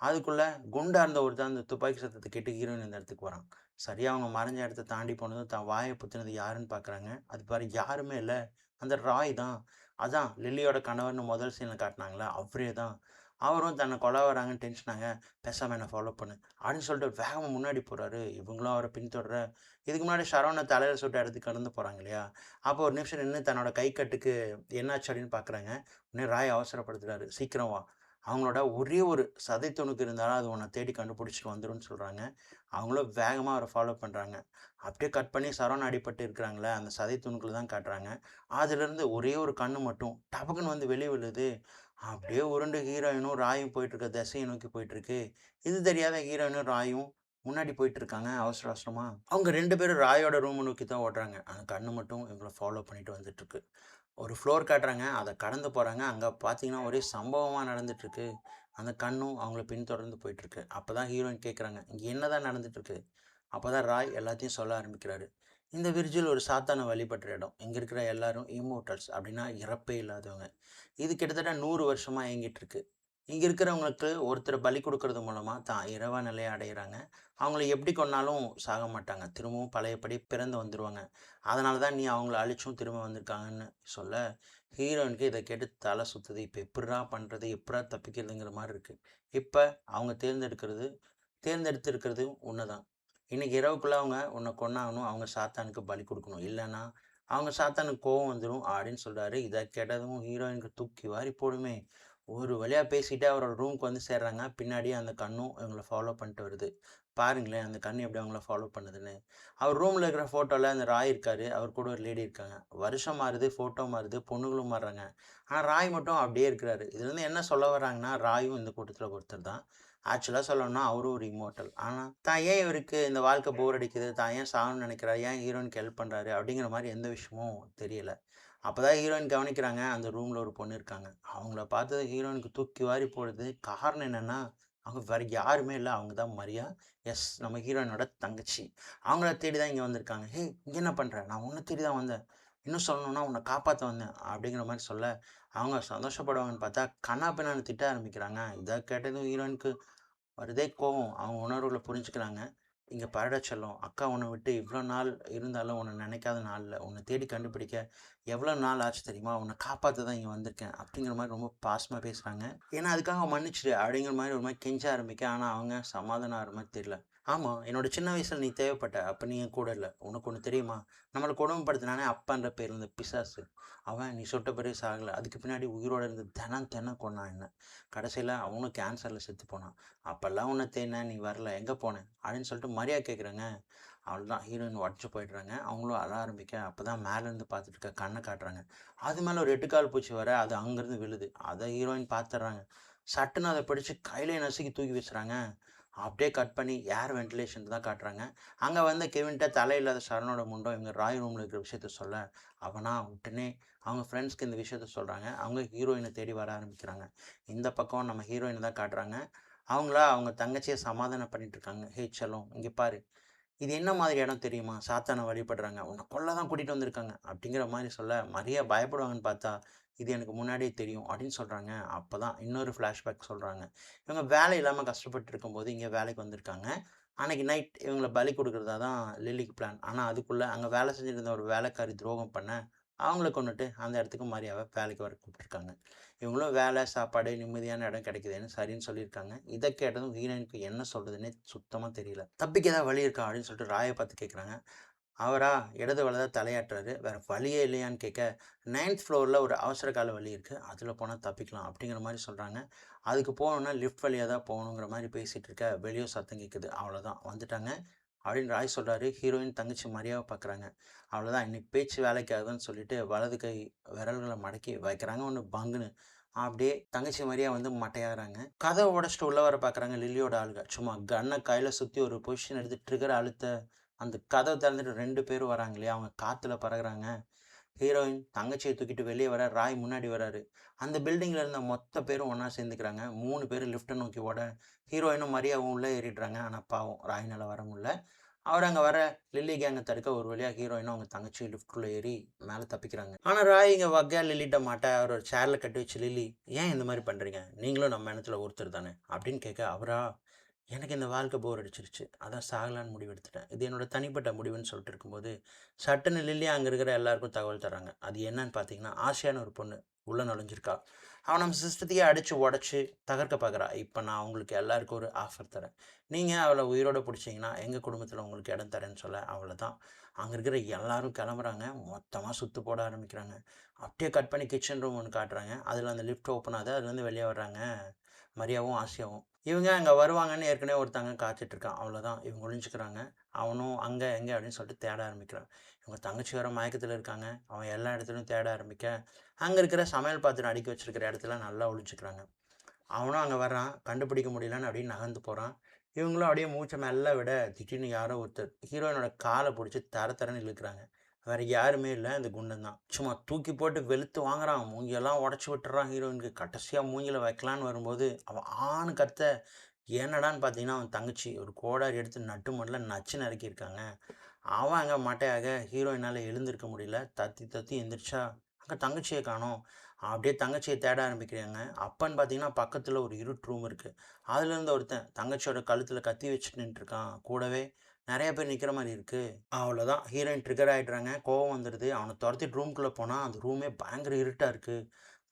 அதுக்குள்ள குண்டா இருந்த ஒருத்தன் அந்த துப்பாக்கி சத்தத்த கேட்டு ஹீரோயின் இந்த இடத்துக்கு வரான். சரியா அவங்க மறைஞ்ச இடத்த தாண்டி போனதும் தன் வாய பொத்துனது யாருன்னு பார்க்குறாங்க. அது பாரு யாருமே இல்ல. அந்த ராய் தான். அதான் லில்லியோட கணவர்ன்னு முதல் சீன்ல காட்டுனாங்கல்ல, அவரே தான். அவரும் தன்னை கொல்ல வராங்கன்னு டென்ஷனாக, "பேசாம என்ன ஃபாலோ பண்ணு" அப்படின்னு சொல்லிட்டு வேகமா முன்னாடி போறாரு. இவங்களும் அவர பின்தொடர, இதுக்கு முன்னாடி ஷரோன தலையில சுட்ட இடத்துக்கு கடந்து போறாங்க இல்லையா? அப்போ ஒரு நிமிஷம் நின்னு தன்னோட கைக்கட்டுக்கு என்னாச்சு அப்படின்னு பார்க்குறாங்க. உடனே ராய் அவசரப்படுத்துறாரு. "சீக்கிரம் வா." அவங்களோட ஒரே ஒரு சதை துணுக்கு இருந்தாலும் அது உன்னை தேடி கண்டுபிடிச்சிட்டு வந்துரும்னு சொல்றாங்க. அவங்களும் வேகமா அவர ஃபாலோ பண்றாங்க. அப்படியே கட் பண்ணி சரவண அடிபட்டு இருக்கிறாங்கல்ல, அந்த சதை துணுக்குல தான் காட்டுறாங்க. அதிலிருந்து ஒரே ஒரு கண்ணு மட்டும் டபக்குன்னு வந்து வெளிய விழுது. அப்படியே உருண்டு ஹீரோயினும், ராயும் போயிட்டு இருக்க திசைய நோக்கி போயிட்டுருக்கு. இது தெரியாத ஹீரோயினும், ராயும் முன்னாடி போயிட்டு இருக்காங்க அவசர அவசரமா. அவங்க 2 பேரும் ராயோட ரூம நோக்கி தான் ஓடுறாங்க. அந்த கண்ணு மட்டும் இவங்கள ஃபாலோ பண்ணிட்டு வந்துட்டுருக்கு. ஒரு ஃப்ளோர் காட்டுறாங்க. அத கடந்து போறாங்க. அங்க பார்த்தீங்கன்னா, ஒரே சம்பவமா நடந்துட்டுருக்கு. அந்த கண்ணும் அவங்கள பின்தொடர்ந்து போயிட்டுருக்கு. அப்பதான் ஹீரோயின் கேட்குறாங்க, "இங்க என்னதான் நடந்துட்டுருக்கு?" அப்பதான் ராய் எல்லாத்தையும் சொல்ல ஆரம்பிக்கிறாரு. இந்த விர்ஜில் ஒரு சாத்தான வழிபடுற இடம். இங்க இருக்கிற எல்லாரும் இம்மோர்டல்ஸ் அப்படின்னா இறப்பே இல்லாதவங்க. இது கிட்டத்தட்ட 100 வருஷமா இயங்கிட்டு இருக்கு. இங்க இருக்கிறவங்களுக்கு ஒருத்தர பலி கொடுக்கறது மூலமா தான் இறைவா நிலைய அடையறாங்க. அவங்கள எப்படி கொன்னாலும் சாக மாட்டாங்க. திரும்பவும் பழையபடி பிறந்து வந்துருவாங்க. அதனால தான் நீ அவங்கள அழிச்சும் திரும்ப வந்திருக்காங்கன்னு சொல்ல, ஹீரோயினுக்கு இத கேட்டு தலை சுத்துது. இப்ப எப்புட்றா பண்றது? எப்புட்றா தப்பிக்கிறதுங்கிற மாரி இருக்கு. இப்ப அவங்க தேர்ந்தெடுத்திருக்கிறது உன்னதான். இன்னைக்கு இரவுக்குள்ள அவங்க உன்ன கொன்னாகணும். அவங்க சாத்தானுக்கு பலி குடுக்கணும். இல்லன்னா, அவங்க சாத்தானுக்கு கோவம் வந்துரும் அப்படின்னு சொல்றாரு. இத கேட்டதும் ஹீரோயினுக்கு தூக்கி வாரி போடுமே! ஒரு வழியா பேசிட்டு அவரோட ரூமுக்கு வந்து சேர்றாங்க. பின்னாடியே அந்த கண்ணும் இவங்கள ஃபாலோ பண்ணிட்டு வருது. பாருங்களேன், அந்த கண்ணு எப்படி அவங்கள ஃபாலோ பண்ணுதுன்னு. அவர் ரூம்ல இருக்கிற ஃபோட்டோல அந்த ராய் இருக்காரு. அவர் கூட ஒரு லேடி இருக்காங்க. வருஷம் மாறுது, ஃபோட்டோ மாறுது, பொண்ணுங்களும் மாறுறாங்க. ஆனா ராய் மட்டும் அப்படியே இருக்கிறாரு. இதுலருந்து என்ன சொல்ல வராங்கன்னா, ராயும் இந்த கூட்டத்துல ஒருத்தர் தான். ஆக்சுவலா சொல்லணும்னா அவரும் ஒரு இம்மோர்டல். ஆனா, தான் ஏன் இவருக்கு இந்த வாழ்க்கை போர் அடிக்குது? தான் ஏன் சாகணும்னு நெனைக்கிறாரு? ஏன் ஹீரோயினுக்கு ஹெல்ப் பண்றாரு? அப்படிங்கிற மாரி எந்த விஷயமும் தெரியல. அப்பதான் ஹீரோயின் கவனிக்கிறாங்க, அந்த ரூம்ல ஒரு பொண்ணு இருக்காங்க. அவங்கள பார்த்து ஹீரோயினுக்கு தூக்கி வாரி போடுது. காரணம் என்னன்னா, அவங்க வேற யாருமே இல்ல. அவங்க தான் மரியா. எஸ், நம்ம ஹீரோயினோட தங்கச்சி. அவங்கள தேடி தான் இங்க வந்திருக்காங்க. "ஏய்! இங்க என்ன பண்ற? நான் உன்ன தேடி தான் வந்தேன். இன்னும் சொல்லணும்னா உன்ன காப்பாத்த வந்தேன்." அப்படிங்கிற மாரி சொல்ல, அவங்க சந்தோஷப்படுவாங்கன்னு பார்த்தா, கன்னா பின்னான்னு திட்ட ஆரம்பிக்கிறாங்க. இத கேட்டதும் ஹீரோயினுக்கு வருதே கோவம். அவங்க உணர்வுகள புரிஞ்சுக்கிறாங்க. "இங்க பாருடா செல்லம், அக்கா உன்ன விட்டு இவ்ளோ நாள் இருந்தாலும் உன்ன நினைக்காத நாள் இல்ல. உன்ன தேடி கண்டுபிடிக்க எவ்வளோ நாள் ஆச்சு தெரியுமா? உன்ன காப்பாத்த தான் இங்க வந்திருக்கேன்." அப்படிங்கிற மாரி ரொம்ப பாசமா பேசுறாங்க. ஏன்னா, அதுக்காக மன்னிச்சுடு அப்படிங்கிற மாரி ஒரு மாரி கெஞ்ச ஆரம்பிக்க, ஆனா அவங்க சமாதானம் ஆகுற மாரி தெரியல. "ஆமா, என்னோட சின்ன வயசுல நீ தேவைப்பட்ட. அப்ப நீ என் கூட இல்ல. உனக்கு ஒண்ணு தெரியுமா? நம்மள கொடுமைப்படுத்தினானே அப்பான்ற பேர்ல இந்த பிசாசு. அவன் நீ சுட்ட பிறகு சாகல. அதுக்கு பின்னாடி உயிரோட இருந்து தினம் தினம் கொன்னான் என்ன. கடைசியில அவனும் கேன்சர்ல செத்து போனான். அப்பல்லாம் உன்ன தேடினேன், நீ வரல. எங்க போன?" அப்படின்னு சொல்லிட்டு மரியா கேட்குறாங்க. அவ்வளோதான், ஹீரோயின் உடஞ்சு போயிடுறாங்க. அவங்களும் அழ ஆரம்பிக்க, அப்பதான் மேலேருந்து பார்த்துட்டு இருக்க கண்ண காட்டுறாங்க. அது மேல ஒரு 8 கால் பூச்சி வர, அது அங்கருந்து விழுது. அத ஹீரோயின் பார்த்துடுறாங்க. சட்டுன்னு அத பிடிச்சு கையிலயே நசுக்கி தூக்கி வீசுறாங்க. அப்படியே கட் பண்ணி ஏர் வென்டிலேஷன் தான் காட்டுறாங்க. அங்க வந்து கெவின்ட்ட தலை இல்லாத சரவணோட முண்டம் இவங்க ராய் ரூம்ல இருக்கிற விஷயத்த சொல்ல, அவனா உடனே அவங்க ஃப்ரெண்ட்ஸ்க்கு இந்த விஷயத்த சொல்றாங்க. அவங்க ஹீரோயின தேடி வர ஆரம்பிக்கிறாங்க. இந்த பக்கம் நம்ம ஹீரோயின தான் காட்டுறாங்க. அவங்களா அவங்க தங்கச்சிய சமாதானம் பண்ணிட்டு இருக்காங்க. "ஹேய் செல்லம், இங்க பாரு. இது என்ன மாதிரி இடம் தெரியுமா? சாத்தான வழிபடுறாங்க. உன்ன கொல்ல தான் கூட்டிட்டு வந்திருக்காங்க." அப்படிங்கிற மாரி சொல்ல, மரியா பயப்படுவாங்கன்னு பார்த்தா, "இது எனக்கு முன்னாடியே தெரியும்." அப்படின்னு சொல்றாங்க. அப்பதான் இன்னொரு ஃப்ளாஷ்பேக் சொல்றாங்க. இவங்க வேலை இல்லாம கஷ்டப்பட்டு இருக்கும்போது, இங்க வேலைக்கு வந்திருக்காங்க. அன்னைக்கு நைட் இவங்கள பலி குடுக்குறதா தான் லில்லிக்கு பிளான். ஆனா அதுக்குள்ள அங்க வேலை செஞ்சுட்டு இருந்த ஒரு வேலைக்காரி துரோகம் பண்ண, அவங்கள கொன்னுட்டு அந்த இடத்துக்கு மரியாவ வேலைக்கு வர கூப்பிட்டுருக்காங்க. இவங்களும் வேலை, சாப்பாடு, நிம்மதியான இடம் கிடைக்குதுன்னு சரின்னு சொல்லியிருக்காங்க. இத கேட்டதும் ஹீரோயினுக்கு என்ன சொல்றதுன்னே சுத்தமா தெரியல. "தப்பிக்க ஏதாவது வழி இருக்கா?" அப்படின்னு சொல்லிட்டு ராய பார்த்து கேட்குறாங்க. அவரா இடது வலதா தலையாட்டுறாரு. வேற வழியே இல்லையான்னு கேட்க, 9த் ஃப்ளோர்ல ஒரு அவசர கால வழி இருக்கு. அதுல போனா தப்பிக்கலாம் அப்படிங்கிற மாரி சொல்றாங்க. அதுக்கு போகணும்னா லிஃப்ட் வழியா தான் போகணுங்கிற மாரி பேசிட்டு இருக்க, வெளிய சத்தம் கேட்குது. அவ்வளோதான் வந்துட்டாங்க அப்படின்னு ராய் சொல்றாரு. ஹீரோயின் தங்கச்சி மரியாவ பார்க்குறாங்க. அவ்வளோதான், இன்னைக்கு பேச்சு வேலைக்கு ஆகுதுன்னு சொல்லிட்டு வலது கை விரல்கள மடக்கி வைக்கிறாங்க. ஒண்ணு பங்குன்னு. அப்படியே தங்கச்சி மரியா வந்து மட்டையாகுறாங்க. கதவ உடைச்சுட்டு உள்ள வர பார்க்குறாங்க லில்லியோட ஆளுங்க. சும்மா கன்ன கையில சுத்தி ஒரு பொசிஷன் எடுத்து ட்ரிகர அழுத்த, அந்த கதவ திறந்துட்டு 2 பேரும் வராங்க இல்லையா? அவங்க காத்துல பறக்குறாங்க. ஹீரோயின் தங்கச்சிய தூக்கிட்டு வெளிய வர, ராய் முன்னாடி வராரு. அந்த பில்டிங்ல இருந்த மொத்த பேரும் ஒண்ணா சேர்ந்துக்கிறாங்க. 3 பேரு லிஃப்ட்ட நோக்கி ஓட, ஹீரோயினும் மரியாவும் உள்ள ஏறிடுறாங்க. ஆனா பாவம் ராய்னால வர முடியல. அவரு அங்க வர லில்லி கேங்க தடுக்க ஒரு வழியா ஹீரோயினும் அவங்க தங்கச்சியும் லிஃப்ட்குள்ள ஏறி மேல தப்பிக்கிறாங்க. ஆனா ராய் இங்க வக்கையா லில்லிட்ட மாட்ட, அவர் ஒரு சேர்ல கட்டி வச்சு, "லில்லி, ஏன் இந்த மாரி பண்றீங்க? நீங்களும் நம்ம இனத்துல ஒருத்தர் தானே?" அப்படின்னு கேட்க, அவரா, "எனக்கு இந்த வாழ்க்கை போர் அடிச்சிருச்சு. அதான் சாகலான்னு முடிவெடுத்துட்டேன். இது என்னோட தனிப்பட்ட முடிவுன்னு" சொல்லிட்டு இருக்கும்போது, சட்டுன்னு லில்லி அங்க இருக்கிற எல்லாருக்கும் தகவல் தர்றாங்க. அது என்னன்னு பார்த்தீங்கன்னா, ஆசியான்னு ஒரு பொண்ணு உள்ள நுழைஞ்சிருக்கா. அவ நம்ம சிஸ்டத்தையே அடிச்சு உடைச்சு தகர்க்க பார்க்குறா. இப்ப நான் உங்களுக்கு எல்லாருக்கும் ஒரு ஆஃபர் தரேன். நீங்க அவள உயிரோட புடிச்சீங்கன்னா, எங்க குடும்பத்தில உங்களுக்கு இடம் தரேன்னு சொல்ல, அவ்வளதான். அங்க இருக்கிற எல்லாரும் கிளம்புறாங்க. மொத்தமா சுத்து போட ஆரம்பிக்கிறாங்க. அப்படியே கட் பண்ணி கிச்சன் ரூம் ஒண்ணு காட்டுறாங்க. அதுல அந்த லிஃப்ட் ஓப்பன் ஆகுது. அதுலருந்து வெளிய வர்றாங்க மரியாவும், ஆசியாவும். இவங்க அங்க வருவாங்கன்னு ஏற்கனவே ஒருத்தங்க காத்துட்டு இருக்கான். அவ்வளோதான், இவங்க ஒளிஞ்சுக்கிறாங்க. அவனும் அங்க, எங்க அப்படின்னு சொல்லிட்டு தேட ஆரம்பிக்கிறான். இவங்க தங்கச்சி வேற மயக்கத்துல இருக்காங்க. அவன் எல்லா இடத்துலயும் தேட ஆரம்பிக்க, அங்க இருக்கிற சமையல் பாத்திரம் அடுக்கி வச்சிருக்கிற இடத்துல நல்லா ஒளிஞ்சுக்கிறாங்க. அவனும் அங்க வர்றான். கண்டுபிடிக்க முடியலன்னு அப்படியே நகர்ந்து போறான். இவங்களும் அப்படியே மூச்ச மெல்ல விட, திடீர்னு யாரோ ஒருத்தர் ஹீரோயினோட கால புடிச்சு தர தரன்னு இழுக்குறாங்க. வேற யாருமே இல்ல, இந்த குண்டன் தான். சும்மா தூக்கி போட்டு வெளுத்து வாங்குறான். மூஞ்சியெல்லாம் உடைச்சு விட்டுறான் ஹீரோயினுக்கு. கடைசியா மூஞ்சில வைக்கலான்னு வரும்போது, அவ ஆன்னு கத்த, என்னடான்னு பார்த்தீங்கன்னா, அவன் தங்கச்சி ஒரு கோடாரி எடுத்து நட்டு மட்ல நச்சு நறுக்கியிருக்காங்க. அவன் அங்க மட்டையாக, ஹீரோயினால எழுந்திருக்க முடியல. தத்தி தத்தி எந்திரிச்சா, அங்க தங்கச்சிய காணோம். அப்படியே தங்கச்சிய தேட ஆரம்பிக்கிறாங்க. அப்பன்னு பார்த்தீங்கன்னா, பக்கத்துல ஒரு இருட்டு ரூம் இருக்கு. அதுலேருந்து ஒருத்தன் தங்கச்சியோட கழுத்துல கத்தி வச்சுட்டு நின்னுட்டுருக்கான். கூடவே நெறைய பேர் நிக்கிற மாரி இருக்கு. அவ்வளோதான், ஹீரோயின் ட்ரிகர் ஆயிடுறாங்க. கோவம் வந்துடுது. அவன தொரத்திட்டு ரூம்குள்ள போனா, அந்த ரூமே பயங்கர இருட்டா இருக்கு.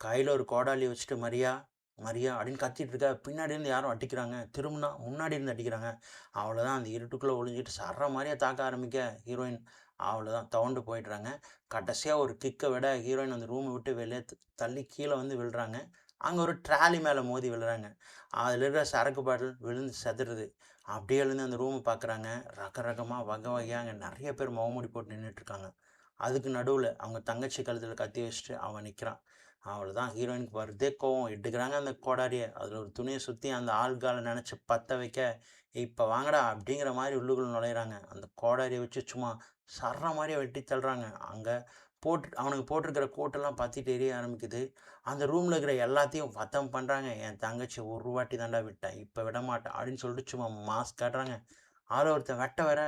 கையில ஒரு கோடாலிய வச்சுட்டு, "மரியா, மரியா" அப்படின்னு கத்திட்டு இருக்கா. பின்னாடி இருந்து யாரோ அடிக்கிறாங்க. திரும்புனா முன்னாடி இருந்து அடிக்கிறாங்க. அவ்வளோதான், அந்த இருட்டுக்குள்ள ஒளிஞ்சுட்டு சர்ற மாரியா தாக்க ஆரம்பிக்க, ஹீரோயின் அவ்வளோதான் துவண்டு போயிடுறாங்க. கடைசியா ஒரு கிக்க விட ஹீரோயின் அந்த ரூம விட்டு வெளிய தள்ளி கீழ வந்து விழுறாங்க. அங்கே ஒரு ட்ராலி மேலே மோதி விழுறாங்க. அதில் இருக்கிற சரக்கு பாட்டில் விழுந்து செதறுது. அப்படியே எழுந்து அந்த ரூமை பார்க்குறாங்க. ரகரகமாக வகை வகையாக அங்கே நிறைய பேர் முகமூடி போட்டு நின்றுட்டுருக்காங்க. அதுக்கு நடுவுல அவங்க தங்கச்சி கழுத்துல கத்தி வச்சுட்டு அவன் நிற்கிறான். அவ்வளோதான் ஹீரோயினுக்கு வருதே கோவம். எடுக்குறாங்க அந்த கோடாரியை. அதில் ஒரு துணியை சுற்றி அந்த ஆள்காலை நினச்சி பற்ற வைக்க, இப்போ வாங்கடா அப்படிங்கிற மாதிரி உள்ளுக்குள்ள நுழையிறாங்க. அந்த கோடாரியை வச்சு சும்மா சர்ற மாதிரியே வெட்டி தள்ளுறாங்க. அங்கே அவனுக்கு போட்டிருக்கிற கோட்டெல்லாம் பற்றிட்டு எரிய ஆரம்பிக்குது. அந்த ரூமில் இருக்கிற எல்லாத்தையும் வதம் பண்ணுறாங்க. என் தங்கச்சி ஒரு வாட்டி தாண்டா விட்டேன், இப்போ விட மாட்டேன் அப்படின்னு சொல்லிட்டு சும்மா மாஸ்க் காட்டுறாங்க. ஆள ஒருத்தன் வெட்ட வர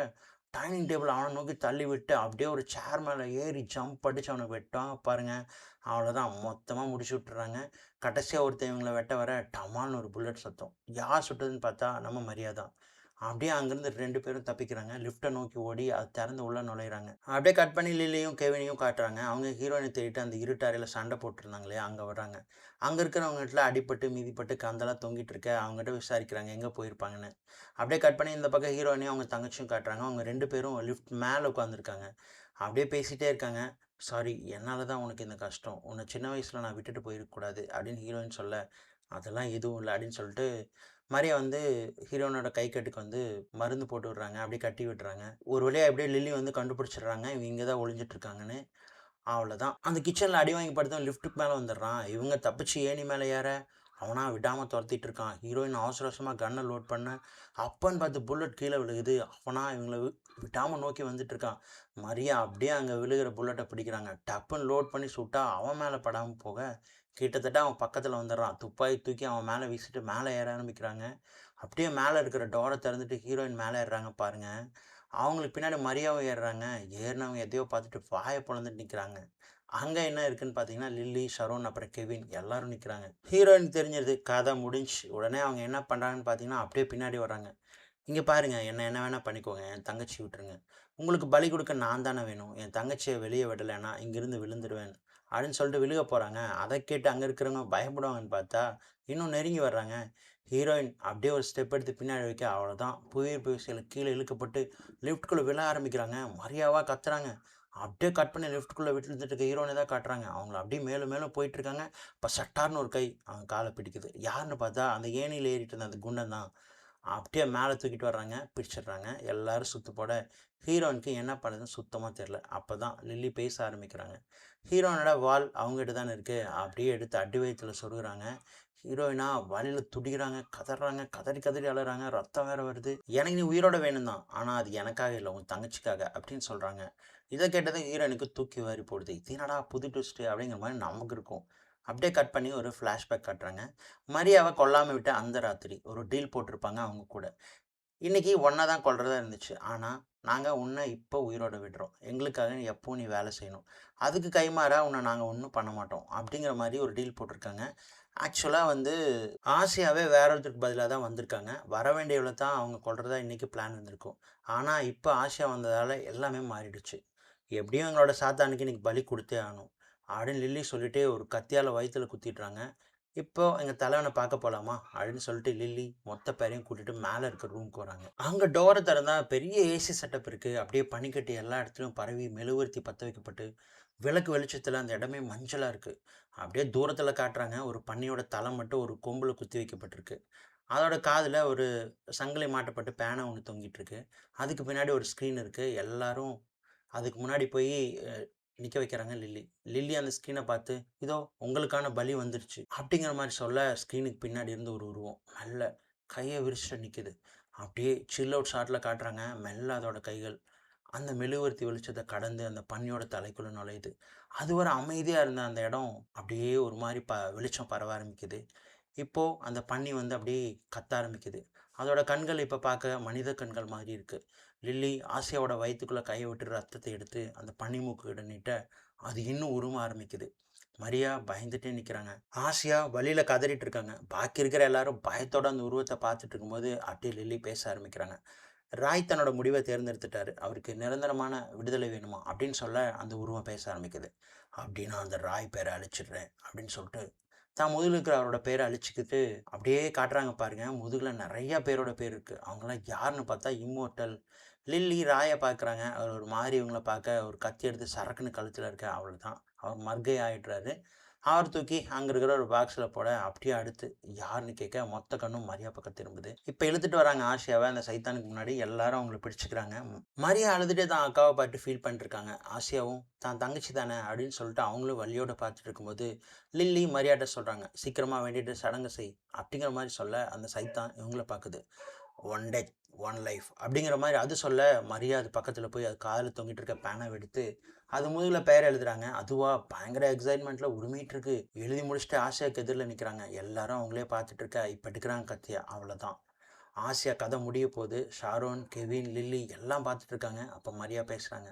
டைனிங் டேபிள் அவனை நோக்கி தள்ளி விட்டு அப்படியே ஒரு சேர் மேலே ஏறி ஜம்ப் அடிச்சு அவனை வெட்டுவாங்க பாருங்க. அவ்வளோதான் மொத்தமாக முடிச்சு விட்டுறாங்க. கடைசியாக ஒருத்தன் இவங்களை வெட்ட வர டமால்னு ஒரு புல்லட் சத்தம். யார் சுட்டதுன்னு பார்த்தா நம்ம மரியாதை. அப்படியே அங்கேருந்து 2 பேரும் தப்பிக்கிறாங்க. லிஃப்ட்டை நோக்கி ஓடி அது திறந்து உள்ளே நுழையிறாங்க. அப்படியே கட் பண்ணி லில்லியும் கெவினையும் காட்டுறாங்க. அவங்க ஹீரோயினை தேடிட்டு அந்த இருட்டு அறையில் சண்டை போட்டிருந்தாங்க இல்லையா, அங்கே வர்றாங்க. அங்கே இருக்கிறவங்ககிட்ட அடிபட்டு மிதிப்பட்டு கந்தெல்லாம் தொங்கிட்டு இருக்க அவங்ககிட்ட விசாரிக்கிறாங்க எங்கே போயிருப்பாங்கன்னு. அப்படியே கட் பண்ணி இந்த பக்கம் ஹீரோயினையும் அவங்க தங்கச்சியும் காட்டுறாங்க. அவங்க 2 பேரும் லிஃப்ட் மேலே உட்காந்துருக்காங்க. அப்படியே பேசிகிட்டே இருக்காங்க. சாரி, என்னால் தான் உனக்கு இந்த கஷ்டம். உன்னை சின்ன வயசில் நான் விட்டுட்டு போயிருக்கக்கூடாது அப்படின்னு ஹீரோயின் சொல்ல, அதெல்லாம் எதுவும் இல்லை அப்படின்னு சொல்லிட்டு மரியா வந்து ஹீரோனோட கை கட்டுக்கு வந்து மருந்து போட்டு விடுறாங்க. அப்படியே கட்டி விட்டுறாங்க. ஒரு வழியாக அப்படியே லில்லி வந்து கண்டுபிடிச்சிடுறாங்க இவங்க இங்கே தான் ஒளிஞ்சிட்ருக்காங்கன்னு. அவ்வளோதான். அந்த கிச்சனில் அடி வாங்கி படுத்தவன் லிஃப்ட்டுக்கு மேலே வந்துடுறான். இவங்க தப்பிச்சு ஏணி மேலே ஏற அவனா விடாமல் துரத்திட்டு இருக்கான். ஹீரோயின் அவசர அவசரமாக கன்னை லோட் பண்ண அப்பன்னு பார்த்து புல்லட் கீழே விழுகுது. அவனா இவங்களை விடாமல் நோக்கி வந்துட்டு இருக்கான். மரியா அப்படியே அங்கே விழுகிற புல்லட்டை பிடிக்கிறாங்க. டப்புன்னு லோட் பண்ணி சுட்டா அவன் மேலே படாமல் போக கிட்டத்தட்ட அவன் பக்கத்தில் வந்துடுறான். துப்பாக்கி தூக்கி அவன் மேலே வீசிட்டு மேலே ஏற ஆரம்பிக்கிறாங்க. அப்படியே மேலே இருக்கிற டோரை திறந்துட்டு ஹீரோயின் மேலே ஏறுறாங்க பாருங்க. அவங்களுக்கு பின்னாடி மரியாவும் ஏறுறாங்க. ஏறினவங்க எதையோ பார்த்துட்டு வாயை பொளந்துட்டு நிற்கிறாங்க. அங்கே என்ன இருக்குன்னு பார்த்தீங்கன்னா லில்லி, ஷரோன் அப்புறம் கெவின் எல்லாரும் நிற்கிறாங்க. ஹீரோயினுக்கு தெரிஞ்சிருது கதை முடிஞ்சு. உடனே அவங்க என்ன பண்ணுறாங்கன்னு பார்த்தீங்கன்னா அப்படியே பின்னாடி வர்றாங்க. இங்கே பாருங்க, என்ன வேணால் பண்ணிக்கோங்க, என் தங்கச்சி விட்டுருங்க. உங்களுக்கு பலி கொடுக்க நான் தானே வேணும். என் தங்கச்சியை வெளியே விடலைன்னா இங்கேருந்து விழுந்துடுவேன் அப்படின்னு சொல்லிட்டு விழுக போகிறாங்க. அதை கேட்டு அங்கே இருக்கிறவங்க பயப்படுவாங்கன்னு பார்த்தா இன்னும் நெருங்கி வர்றாங்க. ஹீரோயின் அப்படியே ஒரு ஸ்டெப் எடுத்து பின்னாடி வைக்க அவ்வளோதான் புயல் பேசியில் கீழே இழுக்கப்பட்டு லிஃப்ட்குள்ளே விழ ஆரம்பிக்கிறாங்க. மரியாவாக கத்துறாங்க. அப்படியே கட் பண்ணி லிஃப்ட்குள்ளே விட்டுட்டு இருக்க ஹீரோயினை தான் காட்டுறாங்க. அவங்கள அப்படியே மேலும் மேலும் போயிட்டுருக்காங்க. இப்போ சட்டார்னு ஒரு கை அவங்க காலை பிடிக்குது. யாருன்னு பார்த்தா அந்த ஏணியில் ஏறிட்டு இருந்த அந்த குண்டன் தான். அப்படியே மேலே தூக்கிட்டு வர்றாங்க. பிடிச்சிடுறாங்க. எல்லோரும் சுற்று போட ஹீரோயினுக்கு என்ன பண்ணுறதுன்னு சுத்தமாக தெரில. அப்போ தான் லில்லி பேச ஆரம்பிக்கிறாங்க. ஹீரோயினோட வால் அவங்ககிட்ட தானே இருக்குது. அப்படியே எடுத்து அடி வயிற்றில் சொருகிறாங்க. ஹீரோயினா வலியில் துடிக்கிறாங்க, கதறாங்க, கதறி கதறி அழுறாங்க. ரத்தம் வேறு வருது. எனக்கு நீ உயிரோட வேணும் தான், ஆனால் அது எனக்காக இல்லை, உன் தங்கச்சிக்காக அப்படின்னு சொல்கிறாங்க. இதை கேட்டதும் ஹீரோயினுக்கு தூக்கி வாரி போடுது. இது என்னடா புது ட்விஸ்ட்டு அப்படிங்கிற மாதிரி நமக்கு இருக்கும். அப்படியே கட் பண்ணி ஒரு ஃப்ளாஷ்பேக் காட்டுறாங்க. மரியாவை கொல்லாமல் விட்ட அந்த ராத்திரி ஒரு டீல் போட்டிருப்பாங்க அவங்க கூட. இன்றைக்கி ஒன்றை தான் கொல்றதா இருந்துச்சு. ஆனால் நாங்கள் உன்னை இப்போ உயிரோட விடுறோம். எங்களுக்காக எப்பவும் நீ வேலை செய்யணும். அதுக்கு கைமாறா உன்னை நாங்கள் ஒன்றும் பண்ண மாட்டோம் அப்படிங்கிற மாதிரி ஒரு டீல் போட்டிருக்காங்க. ஆக்சுவலாக வந்து ஆசியாவே வேற ஒருத்தருக்கு பதிலாக தான் வந்திருக்காங்க. வர வேண்டியவளை தான் அவங்க கொல்றதா இன்றைக்கி பிளான் இருந்திருக்கும். ஆனால் இப்போ ஆசியா வந்ததால் எல்லாமே மாறிடுச்சு. எப்படியும் எங்களோட சாத்தானுக்கு இன்றைக்கி பலி கொடுத்தே ஆகணும் அப்படின்னு லில்லி சொல்லிவிட்டு ஒரு கத்தியால் வயிற்றில் குத்திடுறாங்க. இப்போ எங்கள் தலைவனை பார்க்க போகலாமா அப்படின்னு சொல்லிட்டு லில்லி மொத்த பேரையும் கூட்டிகிட்டு மேலே இருக்கிற ரூமுக்கு வராங்க. அங்கே டோரை திறந்தால் பெரிய ஏசி செட்டப் இருக்குது. அப்படியே பனிக்கட்டி எல்லா இடத்துலையும் பரவி மெழுகுவர்த்தி பற்ற வைக்கப்பட்டு விளக்கு வெளிச்சத்தில் அந்த இடமே மஞ்சளாக இருக்குது. அப்படியே தூரத்தில் காட்டுறாங்க ஒரு பன்னியோட தலை மட்டும் ஒரு கொம்பில் குத்தி வைக்கப்பட்டிருக்கு. அதோட காதில் ஒரு சங்கிலி மாட்டப்பட்டு பேனை ஒன்று தொங்கிட்டு இருக்கு. அதுக்கு பின்னாடி ஒரு ஸ்க்ரீன் இருக்குது. எல்லாரும் அதுக்கு முன்னாடி போய் நிற்க வைக்கிறாங்க லில்லி. லில்லி அந்த ஸ்க்ரீனை பார்த்து இதோ உங்களுக்கான பலி வந்துருச்சு அப்படிங்கிற மாதிரி சொல்ல ஸ்க்ரீனுக்கு பின்னாடி இருந்து ஒரு உருவம் மெல்ல கையை விரிச்சுட்டு நிற்குது. அப்படியே சில் அவுட் ஷாட்டில் காட்டுறாங்க. மெல்ல அதோட கைகள் அந்த மெழுகுவர்த்தி வெளிச்சத்தை கடந்து அந்த பன்னியோட தலைக்குள்ளே நுழையுது. அது ஒரு அமைதியாக இருந்த அந்த இடம் அப்படியே ஒரு மாதிரி வெளிச்சம் பரவ ஆரம்பிக்குது. இப்போது அந்த பன்னி வந்து அப்படியே கத்த ஆரம்பிக்குது. அதோட கண்கள் இப்போ பார்க்க மனித கண்கள் மாதிரி இருக்குது. லில்லி ஆசியாவோட வயிற்றுக்குள்ளே கையை விட்டு ரத்தத்தை எடுத்து அந்த பனிமூக்கு கிட்ட நீட்ட அது இன்னும் உரும ஆரம்பிக்குது. மரியா பயந்துட்டே நிற்கிறாங்க. ஆசியா வழியில் கதறிட்டு இருக்காங்க. பாக்கி இருக்கிற எல்லாரும் பயத்தோட அந்த உருவத்தை பார்த்துட்டு இருக்கும்போது அப்படியே லில்லி பேச ஆரம்பிக்கிறாங்க. ராய் தன்னோட முடிவை தேர்ந்தெடுத்துட்டாரு. அவருக்கு நிரந்தரமான விடுதலை வேணுமா அப்படின்னு சொல்ல அந்த உருவம் பேச ஆரம்பிக்குது. அப்படின்னா அந்த ராய் பேரை அழிச்சிடுறேன் அப்படின்னு சொல்லிட்டு தான் முதுகில் இருக்கிற அவரோட பேரை அழிச்சிக்கிட்டு அப்படியே காட்டுறாங்க பாருங்க. முதுகில் நிறையா பேரோட பேர் இருக்குது. அவங்களாம் யாருன்னு பார்த்தா இம்மோர்டல். லில்லி ராயை பார்க்குறாங்க. அவர் ஒரு மாதிரி இவங்கள பார்க்க ஒரு கத்தி எடுத்து சரக்குன்னு கழுத்தில் இருக்க அவ்வளோ தான் அவர் மர்கை ஆகிடுறாரு. அவர் தூக்கி அங்க இருக்கிற ஒரு பாக்ஸ்ல போட, அப்படியே அடுத்து யாருன்னு கேட்க மொத்த கண்ணும் மரியா பக்கம் திரும்புது. இப்ப இழுத்துட்டு வராங்க ஆசியாவ அந்த சைத்தானுக்கு முன்னாடி. எல்லாரும் அவங்கள பிடிச்சுக்கிறாங்க. மரியா அழுதுட்டே தான் அக்காவ பார்த்து ஃபீல் பண்ணிட்டு இருக்காங்க. ஆசியாவும் தான் தங்கச்சி தானே அப்படின்னு சொல்லிட்டு அவங்களும் வலியோட பார்த்துட்டு இருக்கும்போது, லில்லி மரியாட்ட சொல்றாங்க, "சீக்கிரமா வேண்டிட்டு சடங்கு செய்" அப்படிங்கிற மாரி சொல்ல, அந்த சைத்தான் இவங்கள பார்க்குது. "ஒன் டெத், ஒன் லைஃப்" அப்படிங்கிற மாரி அது சொல்ல, மரியா அது பக்கத்துல போய் அது காதுல தொங்கிட்டு இருக்க பேனாவ எடுத்து, அது முதுகுல பெயர் எழுதுறாங்க. அதுவா பயங்கர எக்ஸைட்மெண்ட்ல உருமிட்டு இருக்கு. எழுதி முடிச்சுட்டு ஆசியாக்கு எதிர்ல நிக்கிறாங்க. எல்லாரும் அவங்களே பார்த்துட்டு இருக்க, இப்ப எடுக்குறாங்க கத்திய. அவ்வளோதான். ஆசியா கதை முடிய போது. ஷாரோன், கெவின், லில்லி எல்லாம் பார்த்துட்டு இருக்காங்க. அப்ப மரியா பேசுறாங்க.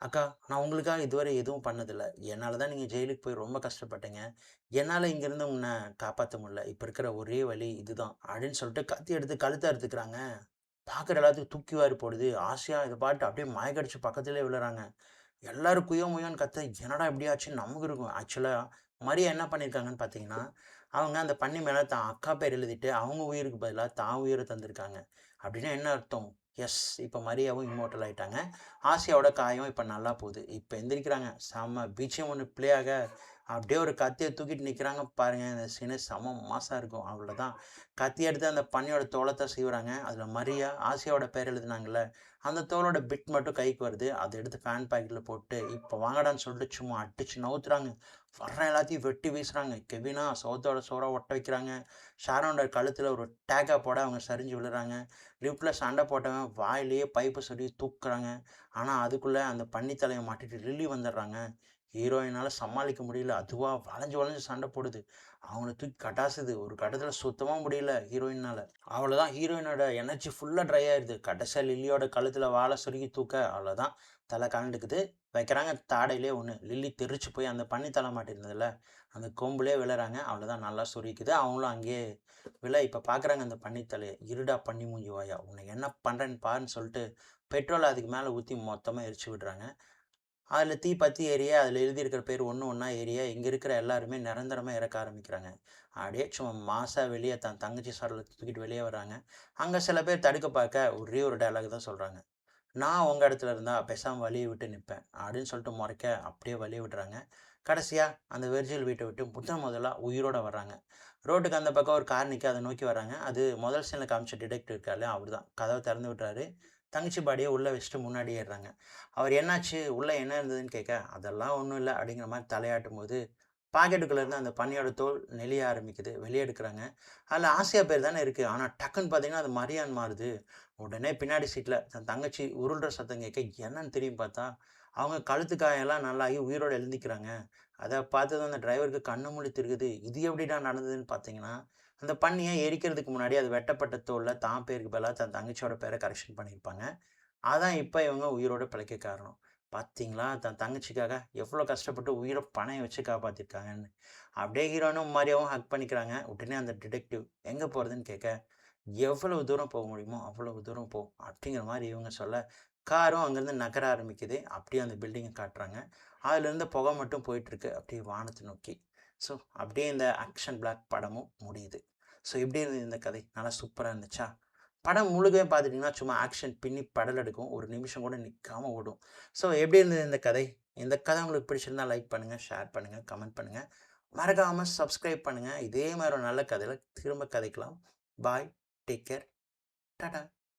"அக்கா, நான் உங்களுக்காக இதுவரை எதுவும் பண்ணதில்ல. என்னால தான் நீங்க ஜெயிலுக்கு போய் ரொம்ப கஷ்டப்பட்டீங்க. என்னால இங்கிருந்து உன்ன காப்பாத்த முடியல. இப்ப இருக்கிற ஒரே வழி இதுதான்" அப்படின்னு சொல்லிட்டு கத்தி எடுத்து கழுத்த அறுத்துக்கிறாங்க. பார்க்குற எல்லாத்தையும் தூக்கி வாரி போடுது. ஆசியா இத பார்த்துட்டு அப்படியே மயக்கடிச்சு பக்கத்திலேயே விழுறாங்க. எல்லாரும் குயோ முயோன்னு கத்த, என்னடா இப்படி ஆச்சுன்னு நமக்கு இருக்கும். ஆக்சுவலா மரியா என்ன பண்ணியிருக்காங்கன்னு பார்த்தீங்கன்னா, அவங்க அந்த பன்னி மேல தான் அக்கா பேர் எழுதிட்டு, அவங்க உயிருக்கு பதிலா தான் உயிர தந்திருக்காங்க. அப்படின்னா என்ன அர்த்தம்? எஸ், இப்ப மரியாவும் இம்மோர்டல் ஆயிட்டாங்க. ஆசியாவோட காயம் இப்ப நல்லா போகுது. இப்ப எந்திரிக்கிறாங்க. செம்ம பிஜிஎம் ஒண்ணு ப்ளே ஆக, அப்படியே ஒரு கத்திய தூக்கிட்டு நிக்கிறாங்க பாருங்க. இந்த சீனு செம மாஸா இருக்கும். அவ்வளோதான். கத்தி எடுத்து அந்த பன்னியோட தோலத்த சீவுறாங்க. அதுல மரியா, ஆசியாவோட பேர் எழுதுனாங்கல்ல, அந்த தோலோட பிட் மட்டும் கைக்கு வருது. அத எடுத்து ஃபேன் பாக்கெட்ல போட்டு, "இப்ப வாங்கடான்னு" சொல்லிட்டு சும்மா அடிச்சு நவுத்துறாங்க. வர்ற எல்லாத்தையும் வெட்டி வீசுறாங்க. கெவினா சோத்தோட சோறா ஒட்ட வைக்கிறாங்க. ஷாரோனோட கழுத்துல ஒரு டேக்கா போட அவங்க சரிஞ்சு விழுறாங்க. லிஃப்ட்ல சண்டை போட்டவன் வாயிலேயே பைப்ப சொருவி தூக்குறாங்க. ஆனா, அதுக்குள்ள அந்த பன்னி தலைய மாட்டிட்டு லில்லி வந்துடுறாங்க. ஹீரோயினால சமாளிக்க முடியல. அதுவா வளைஞ்சு வளைஞ்சு சண்டை போடுது. அவங்கள தூக்கி கட்டாசுது. ஒரு கட்டத்துல சுத்தமா முடியல ஹீரோயினால. அவ்வளோதான், ஹீரோயினோட எனர்ஜி ஃபுல்லா ட்ரை ஆயிருது. கடைசியா லில்லியோட கழுத்துல வால சொருகி தூக்க, அவ்வளோதான். தலை கழண்டுக்குது. வைக்கிறாங்க தாடையிலே ஒண்ணு. லில்லி தெறிச்சு போய் அந்த பன்னி தலை மாட்டியிருந்ததுல, அந்த கொம்புலயே விழறாங்க. அவ்வளோதான், நல்லா சொருகிக்குது. அவங்களும் அங்கேயே விழ, இப்ப பார்க்குறாங்க அந்த பன்னி தலைய. "இருடா பன்னி மூஞ்சி வாயா! உன்னை என்ன பண்றேன்னு பாருன்னு" சொல்லிட்டு பெட்ரோல் அதுக்கு மேல ஊத்தி மொத்தமா எரிச்சு விடுறாங்க. அதில தீ பத்தி எரிய, அதில எழுதியிருக்கிற பேர் ஒண்ணு ஒண்ணா எரிய, இங்க இருக்கிற எல்லாருமே நிரந்தரமா இறக்க ஆரம்பிக்கிறாங்க. அப்படியே சும்மா மாஸா வெளிய தன் தங்கச்சி சடலத்த தூக்கிட்டு வெளிய வர்றாங்க. அங்க சில பேர் தடுக்க பார்க்க ஒரே ஒரு டயலாக் தான் சொல்றாங்க. "நான் உங்க இடத்துல இருந்தா பேசாம வழிய விட்டு நிப்பேன்" அப்படின்னு சொல்லிட்டு மொறைக்க, அப்படியே வழிய விடுறாங்க. கடைசியா அந்த வெர்ஜில் வீட்ட விட்டு முதன் முதலா உயிரோட வர்றாங்க. ரோட்டுக்கு அந்த பக்கம் ஒரு கார் நிக்க, அத நோக்கி வர்றாங்க. அது முதல் சீன்ல காமிச்ச டிடெக்டிவ் இருக்கார்ல, அவர்தான். கதவ திறந்து விடுறாரு. தங்கச்சி பாடிய உள்ள வச்சுட்டு முன்னாடி ஏறுறாங்க. அவர் "என்னாச்சு? உள்ள என்ன இருந்ததுன்னு?" கேட்க, "அதெல்லாம் ஒண்ணும் இல்ல" அப்படிங்கிற மாரி தலையாட்டும்போது, பாக்கெட்டுக்குள்ள இருந்து அந்த பன்னியோட தோல் நெளிய ஆரம்பிக்குது. வெளிய எடுக்குறாங்க. அதுல ஆசியா பேர் தானே இருக்கு. ஆனா டக்குன்னு பார்த்தீங்கன்னா, அது மரியான்னு மாறுது. உடனே பின்னாடி சீட்ல தன் தங்கச்சி உருள்ற சத்தம் கேட்க, என்னன்னு திரும்பி பார்த்தா, அவங்க கழுத்து காயம்லாம் நல்லாகி உயிரோட எழுந்திக்கிறாங்க. அத பார்த்ததும் அந்த டிரைவருக்கு கண்ணு மூடி திருகுது. இது எப்படிடா நடந்ததுன்னு பார்த்தீங்கன்னா, அந்த பன்னிய எரிக்கிறதுக்கு முன்னாடி அது வெட்டப்பட்ட தோல்ல தான் பேருக்கு பதிலா தன் தங்கச்சியோட பேர கரெக்ஷன் பண்ணியிருப்பாங்க. அதான் இப்ப இவங்க உயிரோட பிழைக்க காரணம். பார்த்தீங்களா? தன் தங்கச்சிக்காக எவ்ளோ கஷ்டப்பட்டு உயிர பணயம் வச்சு காப்பாத்திருக்காங்கன்னு. அப்படியே ஹீரோயினும் மாரியாவும் ஹக் பண்ணிக்கிறாங்க. உடனே அந்த டிடெக்டிவ் எங்க போறதுன்னு கேட்க, "எவ்வளவு தூரம் போக முடியுமோ அவ்வளவு தூரம் போ" அப்படிங்கிற மாரி இவங்க சொல்ல, காரும் அங்கருந்து நகர ஆரம்பிக்குது. அப்படியே அந்த பில்டிங்க காட்டுறாங்க. அதுலேருந்து புகை மட்டும் போயிட்டுருக்கு. அப்படியே வானத்த நோக்கி. ஸோ, அப்படியே இந்த ஆக்ஷன் பிளாக் படமும் முடியுது. ஸோ, எப்படி இருந்தது இந்த கதை? நல்லா சூப்பரா இருந்துச்சா? படம் முழுக்கவே பார்த்துட்டீங்கன்னா, சும்மா ஆக்ஷன் பின்னி பெடல் எடுக்கும். ஒரு நிமிஷம் கூட நிக்காம ஓடும். ஸோ, எப்படி இருந்தது இந்த கதை? இந்த கதை உங்களுக்கு பிடிச்சிருந்தா லைக் பண்ணுங்க, ஷேர் பண்ணுங்க, கமெண்ட் பண்ணுங்க. மறக்காம சப்ஸ்கிரைப் பண்ணுங்க. இதே மாரி ஒரு நல்ல கதையில திரும்ப கதைக்கலாம். பாய். Take care. டாடா.